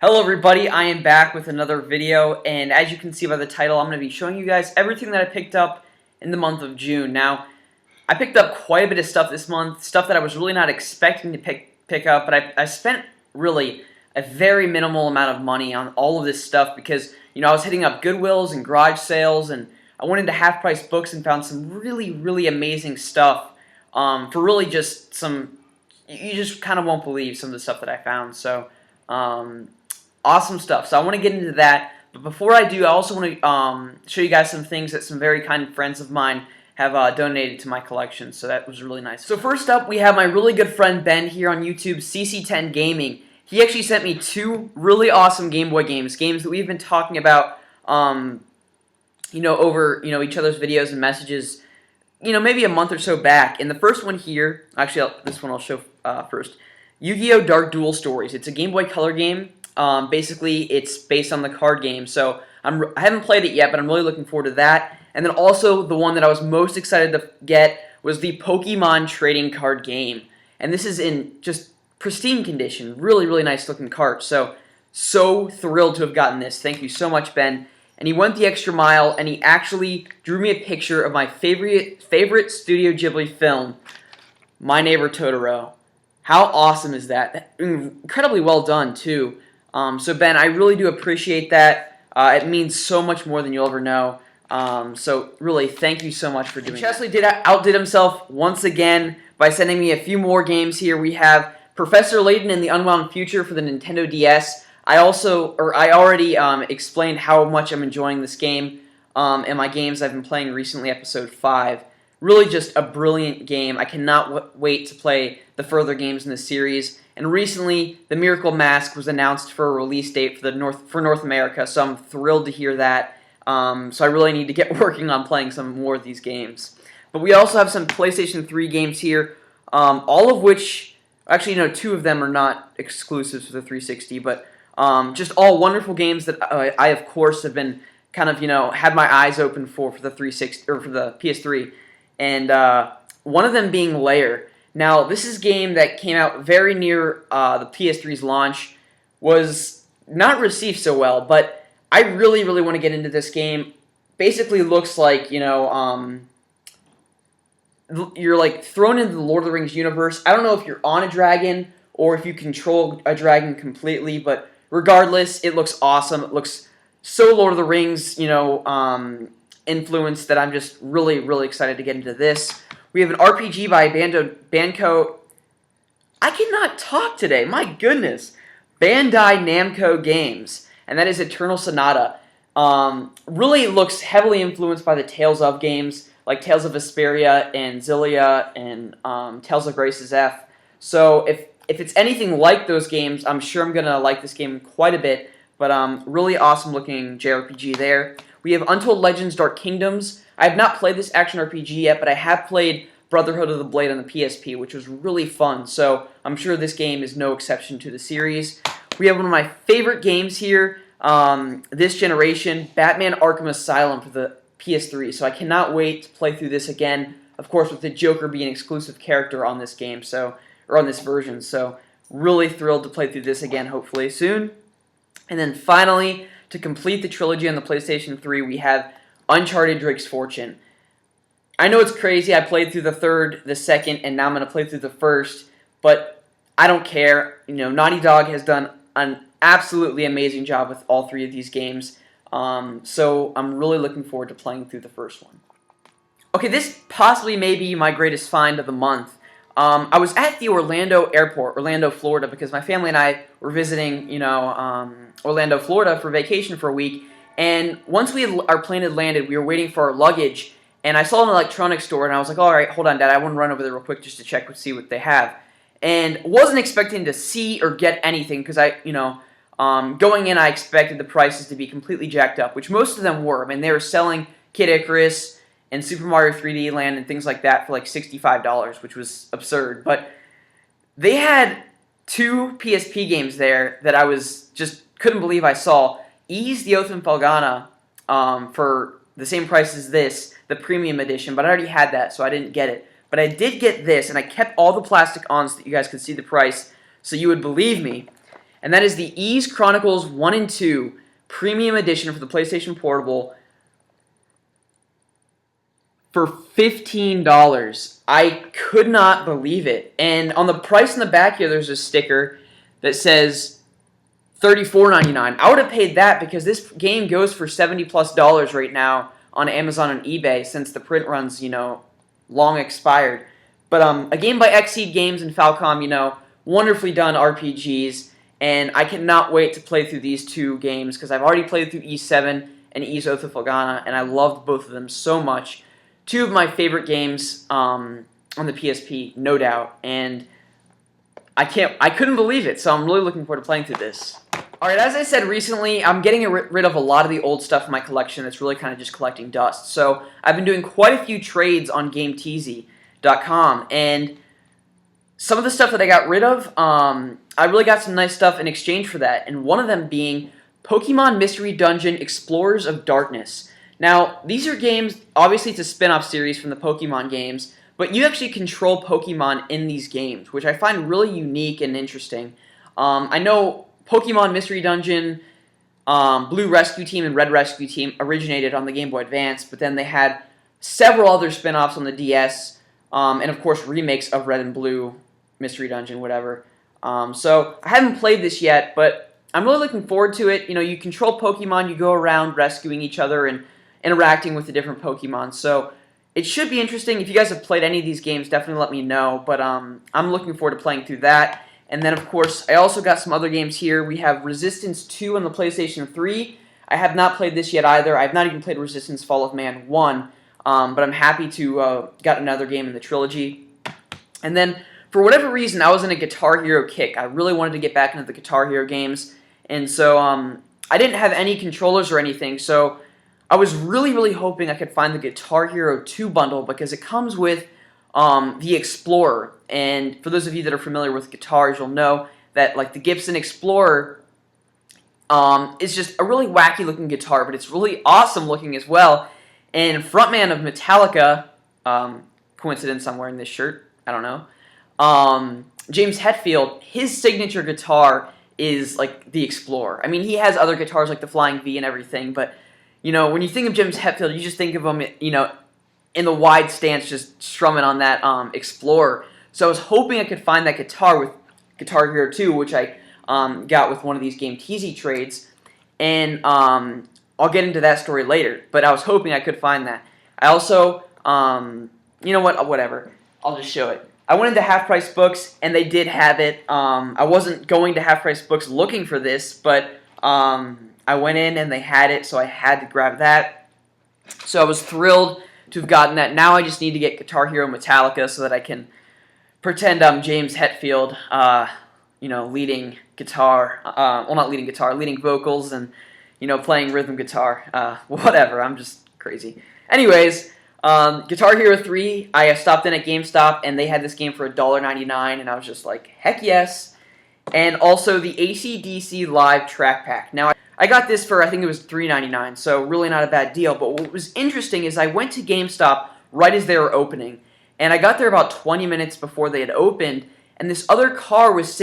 Hello everybody, I am back with another video, and as you can see by the title, I'm going to be showing you guys everything that I picked up in the month of June. Now, I picked up quite a bit of stuff this month, stuff that I was really not expecting to pick up, but I spent really a very minimal amount of money on all of this stuff because, I was hitting up Goodwills and garage sales, and I went into half-price books and found some really amazing stuff for really just some, you just kind of won't believe some of the stuff that I found, so awesome stuff. So I want to get into that, but before I do, I also want to show you guys some things that some very kind friends of mine have donated to my collection, so that was really nice. So first up, we have my really good friend Ben here on YouTube, CC10 Gaming. He actually sent me two really awesome Game Boy games that we've been talking about, over each other's videos and messages, maybe a month or so back. And the first one here, actually, this one I'll show first. Yu-Gi-Oh! Dark Duel Stories. It's a Game Boy Color game. Basically, it's based on the card game, so I haven't played it yet, but I'm really looking forward to that. And then also, the one that I was most excited to get was the Pokemon trading card game. And this is in just pristine condition. Really nice looking cart. So thrilled to have gotten this. Thank you so much, Ben. And he went the extra mile, and he actually drew me a picture of my favorite Studio Ghibli film, My Neighbor Totoro. How awesome is that? Incredibly well done, too. So Ben, I really do appreciate that. It means so much more than you'll ever know. So really, thank you so much for doing that. Chesley outdid himself once again by sending me a few more games here. We have Professor Layton and the Unwound Future for the Nintendo DS. I already explained how much I'm enjoying this game in my games I've been playing recently, episode 5. Really just a brilliant game. I cannot wait to play the further games in the series. And recently, the Miracle Mask was announced for a release date for North America, so I'm thrilled to hear that. So I really need to get working on playing some more of these games. But we also have some PlayStation 3 games here, all of which, actually, two of them are not exclusives for the 360, but just all wonderful games that I, of course, have been kind of, had my eyes open for the 360 or for the PS3. And one of them being L.A.I.R. Now, this is a game that came out very near the PS3's launch, was not received so well, but I really want to get into this game. Basically looks like, you're like thrown into the Lord of the Rings universe. I don't know if you're on a dragon or if you control a dragon completely, but regardless, it looks awesome. It looks so Lord of the Rings, influence that I'm just really excited to get into this. We have an RPG by Banco. I cannot talk today. My goodness, Bandai Namco Games, and that is Eternal Sonata. Really looks heavily influenced by the Tales of games, like Tales of Vesperia and Xillia and Tales of Grace's F. So if it's anything like those games, I'm sure I'm gonna like this game quite a bit. But really awesome looking JRPG there. We have Untold Legends Dark Kingdoms. I have not played this action RPG yet, but I have played Brotherhood of the Blade on the PSP, which was really fun, so I'm sure this game is no exception to the series. We have one of my favorite games here, this generation, Batman Arkham Asylum for the PS3, so I cannot wait to play through this again, of course with the Joker being an exclusive character on this game, or on this version, so really thrilled to play through this again, hopefully soon. And then finally, to complete the trilogy on the PlayStation 3, we have Uncharted Drake's Fortune. I know it's crazy, I played through the third, the second, and now I'm going to play through the first, but I don't care. Naughty Dog has done an absolutely amazing job with all three of these games, so I'm really looking forward to playing through the first one. Okay, this possibly may be my greatest find of the month. I was at the Orlando airport, Orlando, Florida, because my family and I were visiting, Orlando, Florida for vacation for a week. And once our plane had landed, we were waiting for our luggage. And I saw an electronics store, and I was like, all right, hold on, Dad, I want to run over there real quick just to check and see what they have. And wasn't expecting to see or get anything because going in, I expected the prices to be completely jacked up, which most of them were. I mean, they were selling Kid Icarus and Super Mario 3D Land and things like that for like $65, which was absurd. But they had two PSP games there that I couldn't believe I saw. Ys the Oath and Felghana for the same price as this, the premium edition, but I already had that, so I didn't get it. But I did get this, and I kept all the plastic on so that you guys could see the price, so you would believe me. and that is the Ys Chronicles 1 and 2 Premium Edition for the PlayStation Portable for $15. I could not believe it. And on the price in the back here, there's a sticker that says $34.99. I would have paid that because this game goes for $70+ right now on Amazon and eBay since the print runs, long expired. But a game by Xseed Games and Falcom, wonderfully done RPGs, and I cannot wait to play through these two games because I've already played through E7 and Ys Oath of Felghana, and I loved both of them so much. Two of my favorite games on the PSP, no doubt, and I couldn't believe it, so I'm really looking forward to playing through this. Alright, as I said recently, I'm getting rid of a lot of the old stuff in my collection that's really kind of just collecting dust. So I've been doing quite a few trades on GameTeasy.com, and some of the stuff that I got rid of, I really got some nice stuff in exchange for that, and one of them being Pokemon Mystery Dungeon Explorers of Darkness. Now, these are games, obviously it's a spin-off series from the Pokemon games, but you actually control Pokemon in these games, which I find really unique and interesting. I know Pokemon Mystery Dungeon, Blue Rescue Team, and Red Rescue Team originated on the Game Boy Advance, but then they had several other spin-offs on the DS, and of course remakes of Red and Blue Mystery Dungeon, whatever. So I haven't played this yet, but I'm really looking forward to it. You control Pokemon, you go around rescuing each other and interacting with the different Pokemon, so it should be interesting. If you guys have played any of these games, definitely let me know, but I'm looking forward to playing through that. And then, of course, I also got some other games here. We have Resistance 2 on the PlayStation 3. I have not played this yet either. I have not even played Resistance Fall of Man 1, but I'm happy to get another game in the trilogy. And then, for whatever reason, I was in a Guitar Hero kick. I really wanted to get back into the Guitar Hero games, and so I didn't have any controllers or anything, so I was really, really hoping I could find the Guitar Hero 2 bundle because it comes with the Explorer. And for those of you that are familiar with guitars, you'll know that like the Gibson Explorer is just a really wacky looking guitar, but it's really awesome looking as well. And frontman of Metallica, coincidence I'm wearing this shirt, I don't know, James Hetfield, his signature guitar is like the Explorer. I mean, he has other guitars like the Flying V and everything, but when you think of James Hetfield, you just think of him, in the wide stance, just strumming on that Explorer. So I was hoping I could find that guitar with Guitar Hero 2, which I got with one of these Game Teasy trades, and I'll get into that story later. But I was hoping I could find that. I also, you know what? Whatever. I'll just show it. I went into Half Price Books, and they did have it. I wasn't going to Half Price Books looking for this, but I went in and they had it, so I had to grab that. So I was thrilled to have gotten that. Now I just need to get Guitar Hero Metallica so that I can pretend I'm James Hetfield, leading guitar. Well, not leading guitar, leading vocals and, playing rhythm guitar. Whatever, I'm just crazy. Anyways, Guitar Hero 3, I stopped in at GameStop and they had this game for $1.99 and I was just like, heck yes. And also the AC/DC Live Track Pack. Now, I got this for, I think it was $3.99, so really not a bad deal. But what was interesting is I went to GameStop right as they were opening, and I got there about 20 minutes before they had opened, and this other car was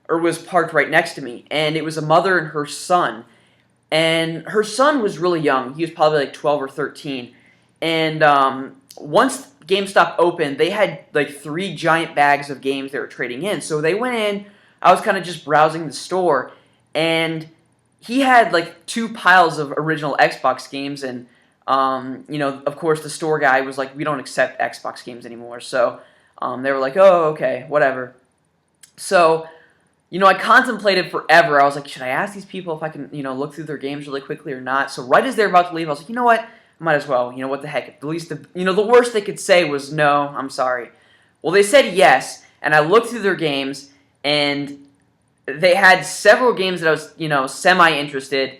was parked right next to me, and it was a mother and her son. And her son was really young. He was probably like 12 or 13. And once GameStop opened, they had like 3 giant bags of games they were trading in. So they went in, I was kind of just browsing the store, and he had like 2 piles of original Xbox games, and of course the store guy was like, we don't accept Xbox games anymore, so they were like, oh, okay, whatever. So, I contemplated forever. I was like, should I ask these people if I can, look through their games really quickly or not? So right as they were about to leave, I was like, you know what, I might as well, what the heck, at least, the worst they could say was, no, I'm sorry. Well, they said yes, and I looked through their games, and they had several games that I was, semi-interested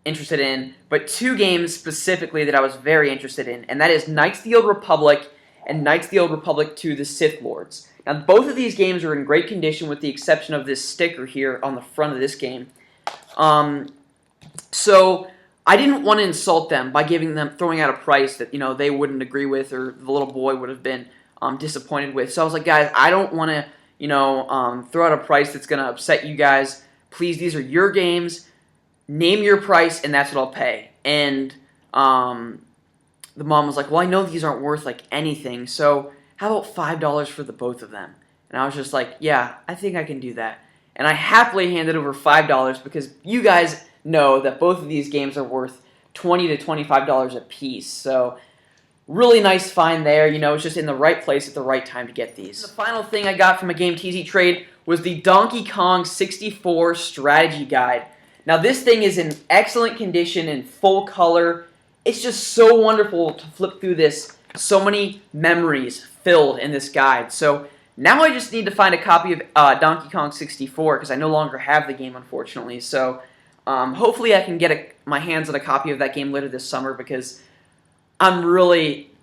in, but 2 games specifically that I was very interested in, and that is Knights of the Old Republic and Knights of the Old Republic 2: The Sith Lords. Now, both of these games are in great condition with the exception of this sticker here on the front of this game. So I didn't want to insult them by throwing out a price that, they wouldn't agree with or the little boy would have been disappointed with. So I was like, guys, I don't want to throw out a price that's going to upset you guys. please, these are your games. Name your price, and that's what I'll pay. And the mom was like, well, I know these aren't worth like anything, so how about $5 for the both of them? And I was just like, yeah, I think I can do that. And I happily handed over $5 because you guys know that both of these games are worth $20 to $25 a piece. So really nice find there. You know, it's just in the right place at the right time to get these. The final thing I got from a Game TZ trade was the Donkey Kong 64 strategy guide. Now this thing is in excellent condition, in full color. It's just so wonderful to flip through this. So many memories filled in this guide. So now I just need to find a copy of Donkey Kong 64 because I no longer have the game, unfortunately. So hopefully I can get my hands on a copy of that game later this summer because I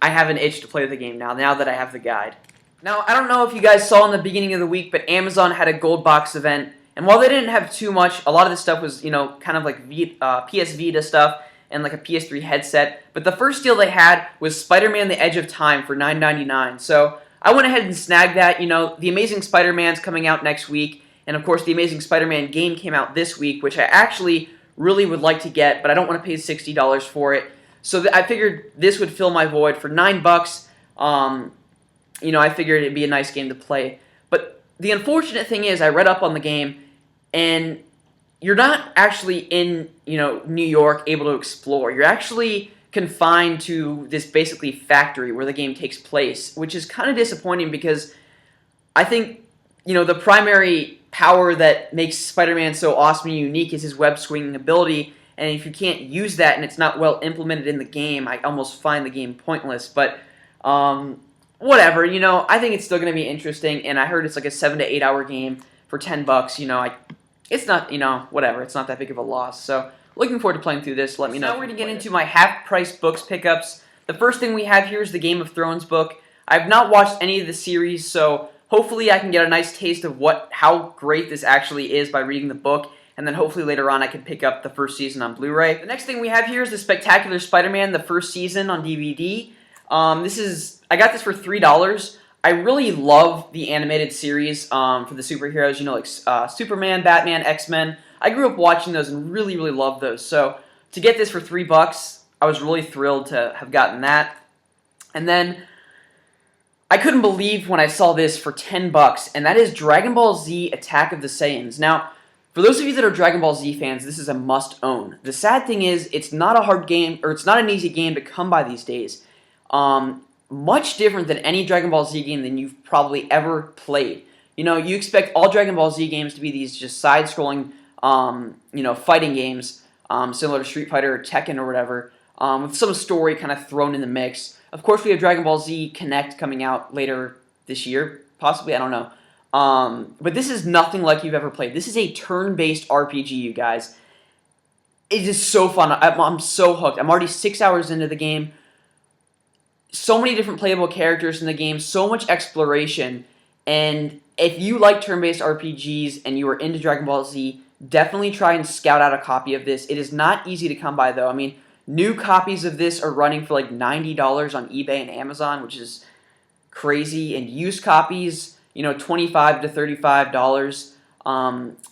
have an itch to play the game now that I have the guide. Now, I don't know if you guys saw in the beginning of the week, but Amazon had a gold box event. And while they didn't have too much, a lot of this stuff was, you know, kind of like PS Vita stuff and like a PS3 headset. But the first deal they had was Spider-Man: The Edge of Time for $9.99. So I went ahead and snagged that. You know, The Amazing Spider-Man's coming out next week. And of course, The Amazing Spider-Man game came out this week, which I actually really would like to get, but I don't want to pay $60 for it. So I figured this would fill my void for $9. You know, I figured it'd be a nice game to play. But the unfortunate thing is, I read up on the game, and you're not actually in, you know, New York able to explore. You're actually confined to this basically factory where the game takes place, which is kind of disappointing because I think, you know, the primary power that makes Spider-Man so awesome and unique is his web-swinging ability, and if you can't use that and it's not well implemented in the game, I almost find the game pointless. But whatever, you know, I think it's still going to be interesting, and I heard it's like a 7 to 8 hour game for $10. You know, it's not, you know, whatever. It's not that big of a loss. So looking forward to playing through this. Let me know. Now we're going to get into my half-price books pickups. The first thing we have here is the Game of Thrones book. I've not watched any of the series, so hopefully I can get a nice taste of how great this actually is by reading the book. And then hopefully later on I can pick up the first season on Blu-ray. The next thing we have here is the Spectacular Spider-Man, the first season on DVD. I got this for $3. I really love the animated series for the superheroes, you know, like Superman, Batman, X-Men. I grew up watching those and really, really loved those. So to get this for $3, I was really thrilled to have gotten that. And then I couldn't believe when I saw this for $10, and that is Dragon Ball Z Attack of the Saiyans. Now, for those of you that are Dragon Ball Z fans, this is a must-own. The sad thing is, it's not a hard game, or it's not an easy game to come by these days. Much different than any Dragon Ball Z game than you've probably ever played. You know, you expect all Dragon Ball Z games to be these just side-scrolling, you know, fighting games, similar to Street Fighter or Tekken or whatever, with some story kind of thrown in the mix. Of course, we have Dragon Ball Z Connect coming out later this year, possibly, I don't know. But this is nothing like you've ever played. This is a turn-based RPG, you guys. It is so fun. I'm so hooked. I'm already 6 hours into the game. So many different playable characters in the game, so much exploration, and if you like turn-based RPGs and you are into Dragon Ball Z, definitely try and scout out a copy of this. It is not easy to come by, though. I mean, new copies of this are running for like $90 on eBay and Amazon, which is crazy, and used copies, you know, $25 to $35.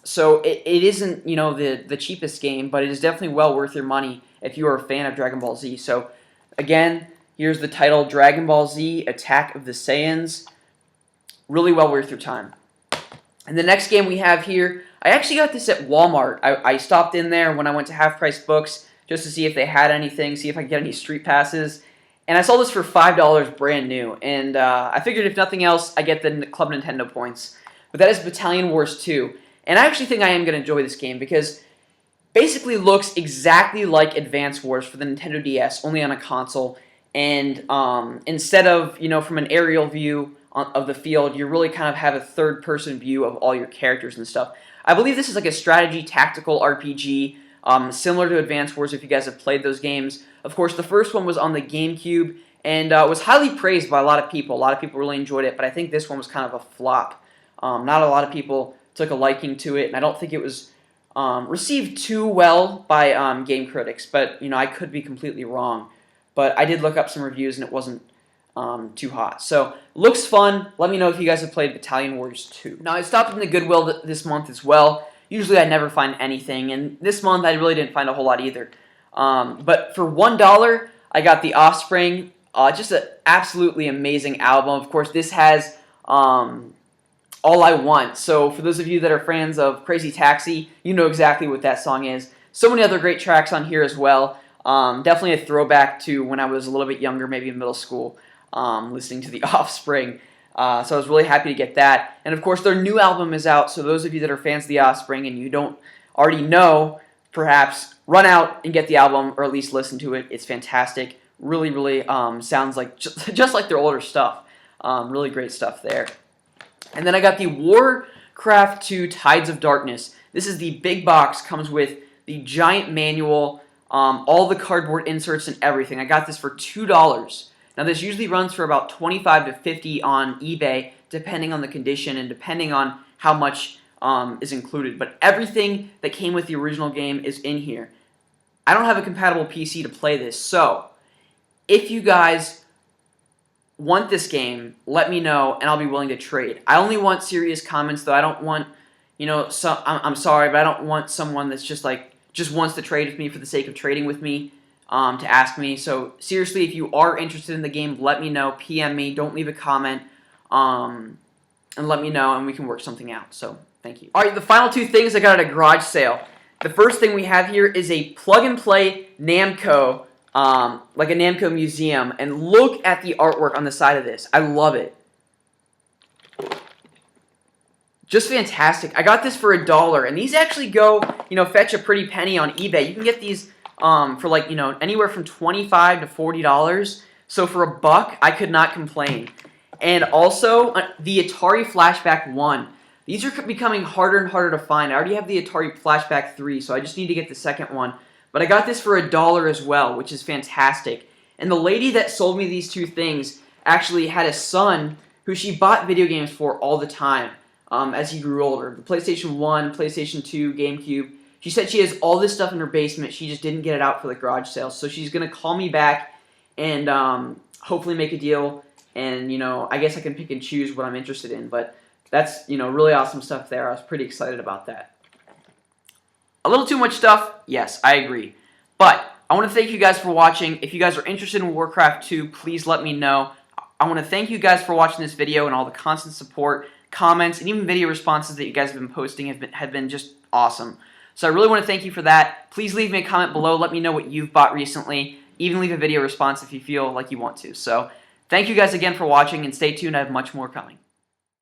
So it isn't, you know, the cheapest game, but it is definitely well worth your money if you are a fan of Dragon Ball Z. So, again, here's the title, Dragon Ball Z Attack of the Saiyans. Really well worth your time. And the next game we have here, I actually got this at Walmart. I stopped in there when I went to Half Price Books just to see if they had anything, see if I could get any street passes. And I saw this for $5 brand new. And I figured if nothing else, I get the Club Nintendo points. But that is Battalion Wars 2. And I actually think I am going to enjoy this game because basically looks exactly like Advance Wars for the Nintendo DS, only on a console. And instead of, you know, from an aerial view of the field, you really kind of have a third-person view of all your characters and stuff. I believe this is like a strategy tactical RPG, similar to Advance Wars if you guys have played those games. Of course, the first one was on the GameCube, and was highly praised by a lot of people. A lot of people really enjoyed it, but I think this one was kind of a flop. Not a lot of people took a liking to it, and I don't think it was received too well by game critics, but, you know, I could be completely wrong. But I did look up some reviews, and it wasn't too hot. So, looks fun. Let me know if you guys have played Battalion Wars 2. Now, I stopped in the Goodwill this month as well, Usually I never find anything, and this month I really didn't find a whole lot either. But for $1, I got The Offspring, just an absolutely amazing album. Of course, this has All I Want. So for those of you that are fans of Crazy Taxi, you know exactly what that song is. So many other great tracks on here as well. Definitely a throwback to when I was a little bit younger, maybe in middle school, listening to The Offspring. So I was really happy to get that. And of course, their new album is out, so those of you that are fans of The Offspring and you don't already know, perhaps run out and get the album, or at least listen to it. It's fantastic. Really, really sounds like just like their older stuff. Really great stuff there. And then I got the Warcraft 2 Tides of Darkness. This is the big box, comes with the giant manual, all the cardboard inserts and everything. I got this for $2. Now this usually runs for about $25 to $50 on eBay, depending on the condition and depending on how much is included. But everything that came with the original game is in here. I don't have a compatible PC to play this, so if you guys want this game, let me know, and I'll be willing to trade. I only want serious comments, though. I don't want, I'm sorry, but I don't want someone that's just wants to trade with me for the sake of trading with me, to ask me. So seriously, if you are interested in the game, let me know. PM me. Don't leave a comment, and let me know, and we can work something out. So thank you. All right, the final two things I got at a garage sale. The first thing we have here is a plug-and-play Namco. Like a Namco museum, and look at the artwork on the side of this. I love it. Just fantastic. I got this for $1, and these actually go, fetch a pretty penny on eBay. You can get these for anywhere from $25 to $40. So for $1, I could not complain. And also the Atari Flashback 1. These are becoming harder and harder to find. I already have the Atari Flashback 3, so I just need to get the second one. But I got this for $1 as well, which is fantastic. And the lady that sold me these two things actually had a son who she bought video games for all the time as he grew older. The PlayStation 1, PlayStation 2, GameCube. She said she has all this stuff in her basement. She just didn't get it out for the garage sale. So she's going to call me back and hopefully make a deal. And, I guess I can pick and choose what I'm interested in. But that's, really awesome stuff there. I was pretty excited about that. A little too much stuff? Yes, I agree. But I want to thank you guys for watching. If you guys are interested in Warcraft 2, please let me know. I want to thank you guys for watching this video and all the constant support, comments, and even video responses that you guys have been posting have been just awesome. So I really want to thank you for that. Please leave me a comment below. Let me know what you've bought recently. Even leave a video response if you feel like you want to. So thank you guys again for watching, and stay tuned. I have much more coming.